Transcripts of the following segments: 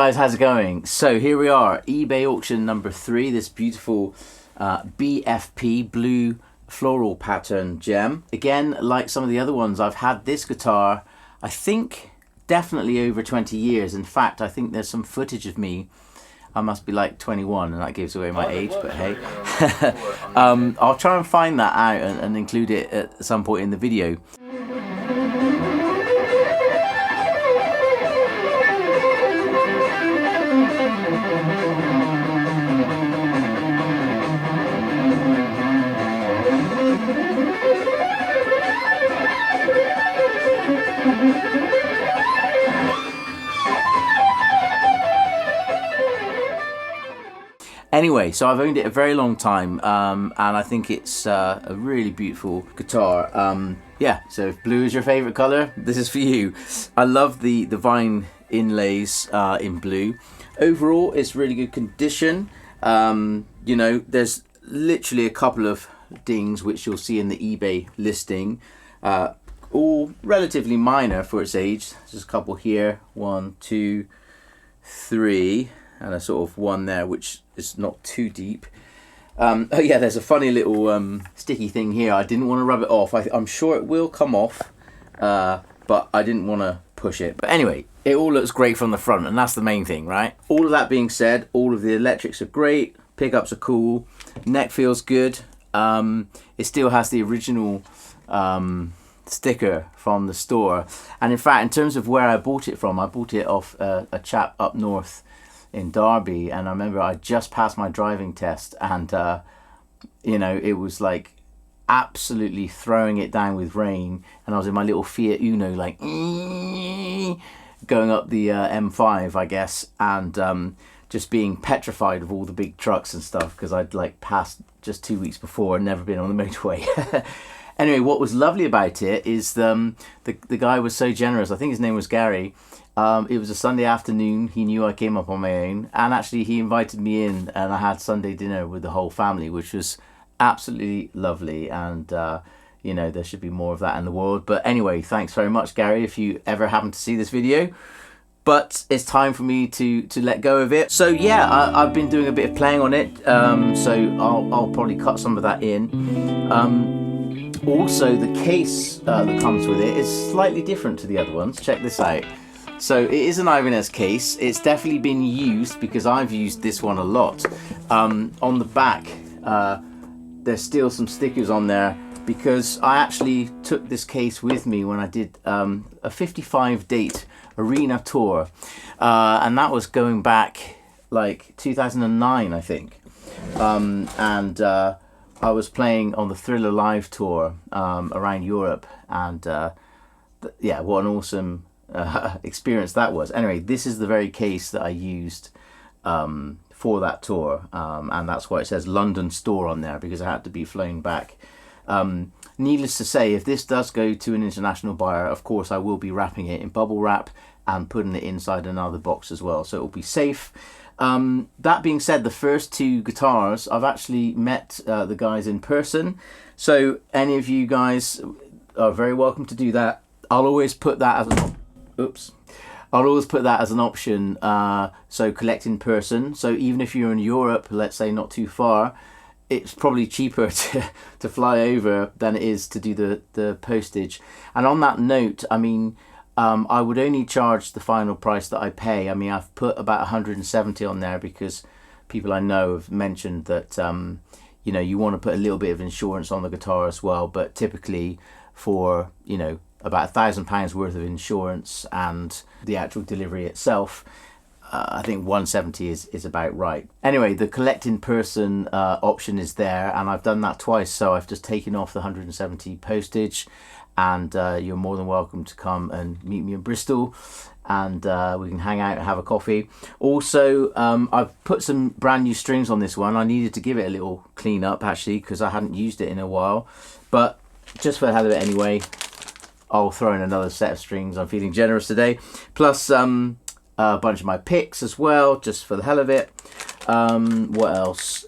guys, how's it going? So here we are, eBay auction number 3, this beautiful BFP blue floral pattern gem. Again, like some of the other ones, I've had this guitar, I think, definitely over 20 years. In fact, I think there's some footage of me. I must be like 21, and that gives away my age, but hey. I'll try and find that out and include it at some point in the video. Anyway, so I've owned it a very long time, and I think it's a really beautiful guitar. Yeah, so if blue is your favorite color, this is for you. I love the vine inlays in blue. Overall, it's really good condition. You know, there's literally a couple of dings which you'll see in the eBay listing, all relatively minor for its age. There's a couple here, 1, 2, 3, and a sort of one there which is not too deep. Oh yeah, there's a funny little sticky thing here. I didn't want to rub it off. I'm sure it will come off, but I didn't want to push it. But anyway, it all looks great from the front, and that's the main thing, right? All of that being said, all of the electrics are great, pickups are cool, neck feels good. It still has the original sticker from the store, and in fact, in terms of where I bought it from, I bought it off a chap up north in Derby, and I remember I just passed my driving test, and you know, it was like absolutely throwing it down with rain, and I was in my little Fiat Uno like going up the M5, I guess, and just being petrified of all the big trucks and stuff, because I'd like passed just 2 weeks before and never been on the motorway. Anyway, what was lovely about it is the guy was so generous. I think his name was Gary. It was a Sunday afternoon. He knew I came up on my own, and actually he invited me in, and I had Sunday dinner with the whole family, which was absolutely lovely. And you know, there should be more of that in the world. But anyway, thanks very much, Gary, if you ever happen to see this video. But it's time for me to let go of it. So yeah, I've been doing a bit of playing on it, so I'll probably cut some of that in. Also, the case that comes with it is slightly different to the other ones. Check this out. So it is an Ibanez case. It's definitely been used because I've used this one a lot. On the back, there's still some stickers on there because I actually took this case with me when I did a 55 date arena tour, and that was going back like 2009, I think. I was playing on the Thriller Live tour around Europe, and yeah, what an awesome experience that was. Anyway, this is the very case that I used for that tour, and that's why it says London store on there, because I had to be flown back. Needless to say, if this does go to an international buyer, of course I will be wrapping it in bubble wrap and putting it inside another box as well, so it will be safe. That being said, the first 2 guitars, I've actually met the guys in person, so any of you guys are very welcome to do that. I'll always put that as an I'll always put that as an option, so collect in person. So even if you're in Europe, let's say not too far, it's probably cheaper to fly over than it is to do the postage. And on that note, I mean, I would only charge the final price that I pay. I mean, I've put about 170 on there because people I know have mentioned that you know, you want to put a little bit of insurance on the guitar as well, but typically for, you know, about £1,000 worth of insurance and the actual delivery itself, I think 170 is about right. Anyway, the collect in person option is there, and I've done that twice, so I've just taken off the 170 postage, and you're more than welcome to come and meet me in Bristol, and we can hang out and have a coffee. Also, I've put some brand new strings on this one. I needed to give it a little clean up actually, because I hadn't used it in a while, but just for the hell of it anyway, I'll throw in another set of strings. I'm feeling generous today, plus a bunch of my picks as well, just for the hell of it. What else?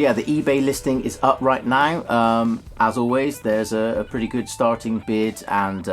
yeah, the eBay listing is up right now. As always, there's a pretty good starting bid and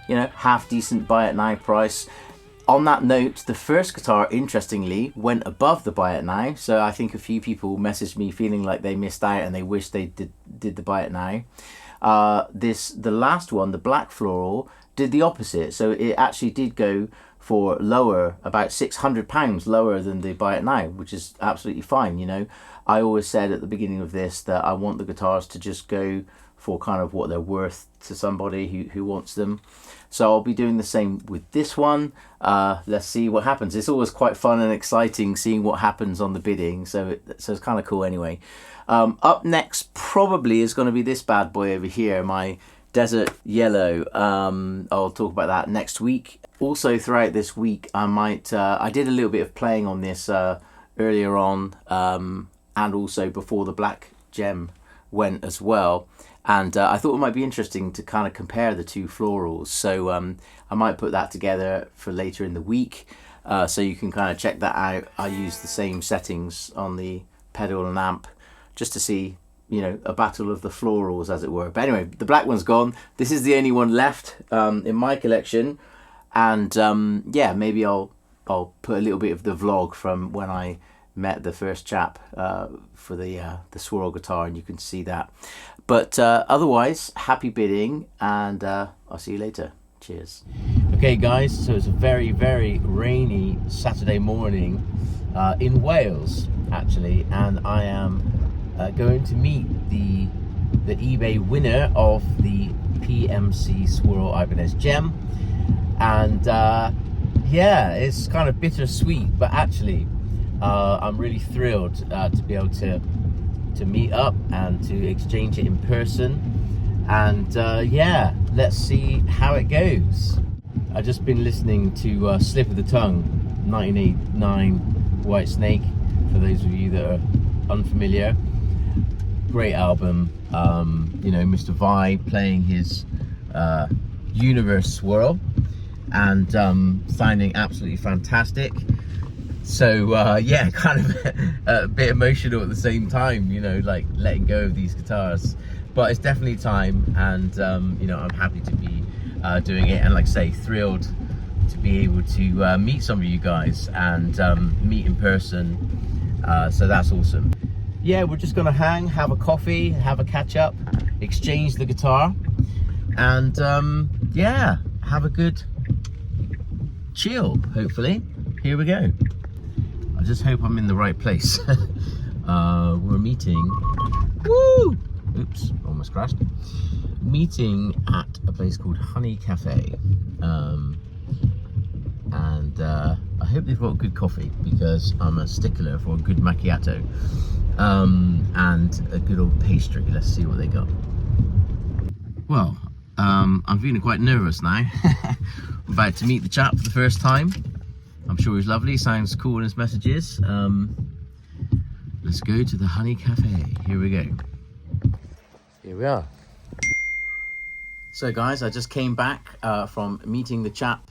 you know, half decent buy it now price. On that note, the first guitar, interestingly, went above the buy it now. So I think a few people messaged me feeling like they missed out and they wish they did the buy it now. The last one, the black floral, did the opposite. So it actually did go for lower, about £600 lower than the buy it now, which is absolutely fine. You know, I always said at the beginning of this that I want the guitars to just go for kind of what they're worth to somebody who wants them. So I'll be doing the same with this one. Let's see what happens. It's always quite fun and exciting seeing what happens on the bidding. So it's kind of cool anyway. Up next probably is going to be this bad boy over here, my Desert Yellow. I'll talk about that next week. Also throughout this week I did a little bit of playing on this earlier on, and also before the Black Jem went as well. And I thought it might be interesting to kind of compare the two florals. So I might put that together for later in the week, so you can kind of check that out. I use the same settings on the pedal and amp just to see, you know, a battle of the florals, as it were. But anyway, the black one's gone. This is the only one left in my collection. And yeah, maybe I'll put a little bit of the vlog from when I met the first chap for the swirl guitar, and you can see that. But otherwise, happy bidding, and I'll see you later. Cheers. Okay guys, so it's a very, very rainy Saturday morning in Wales, actually, and I am going to meet the eBay winner of the PMC Swirl Ibanez Jem. And yeah, it's kind of bittersweet, but actually I'm really thrilled to be able to meet up and to exchange it in person. And yeah, let's see how it goes. I've just been listening to Slip of the Tongue, 1989 White Snake, for those of you that are unfamiliar. Great album. You know, Mr. Vi playing his Universe Swirl and sounding absolutely fantastic. So yeah, kind of a bit emotional at the same time, you know, like letting go of these guitars. But it's definitely time, and you know, I'm happy to be doing it, and like I say, thrilled to be able to meet some of you guys and meet in person. So that's awesome. Yeah, we're just gonna hang, have a coffee, have a catch up, exchange the guitar, and yeah, have a good chill, hopefully. Here we go. I just hope I'm in the right place. We're meeting, woo! Oops, almost crashed. Meeting at a place called Honey Cafe. And I hope they've got good coffee, because I'm a stickler for a good macchiato. And a good old pastry. Let's see what they got. Well, I'm feeling quite nervous now. I'm about to meet the chap for the first time. I'm sure he's lovely, sounds cool in his messages. Let's go to the Honey Cafe. Here we go. Here we are. So guys, I just came back from meeting the chap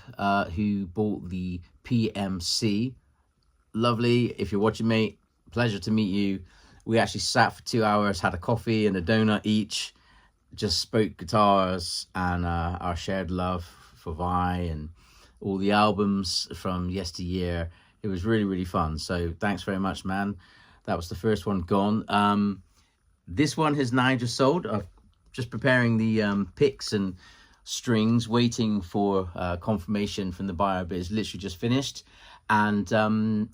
who bought the PMC. Lovely. If you're watching, mate, pleasure to meet you. We actually sat for 2 hours, had a coffee and a donut each, just spoke guitars and our shared love for Vi and all the albums from yesteryear. It was really, really fun. So thanks very much, man. That was the first one gone. This one has now just sold. I'm just preparing the picks and strings, waiting for confirmation from the buyer, but it's literally just finished. And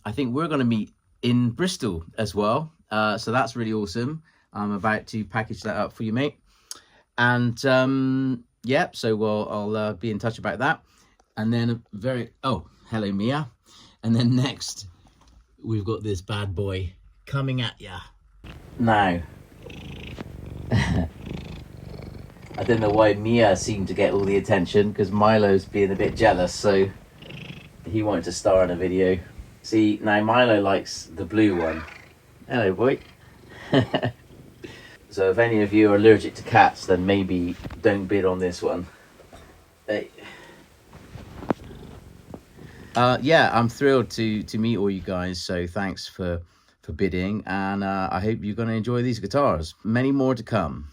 I think we're going to meet in Bristol as well. So that's really awesome. I'm about to package that up for you, mate. And yeah, so I'll be in touch about that. And then oh, hello Mia. And then next we've got this bad boy coming at ya. Now, I don't know why Mia seemed to get all the attention, because Milo's being a bit jealous, so he wanted to star in a video. See, now Milo likes the blue one. Hello, boy. So if any of you are allergic to cats, then maybe don't bid on this one. Hey. Yeah, I'm thrilled to meet all you guys, so thanks for for bidding, and I hope you're going to enjoy these guitars. Many more to come.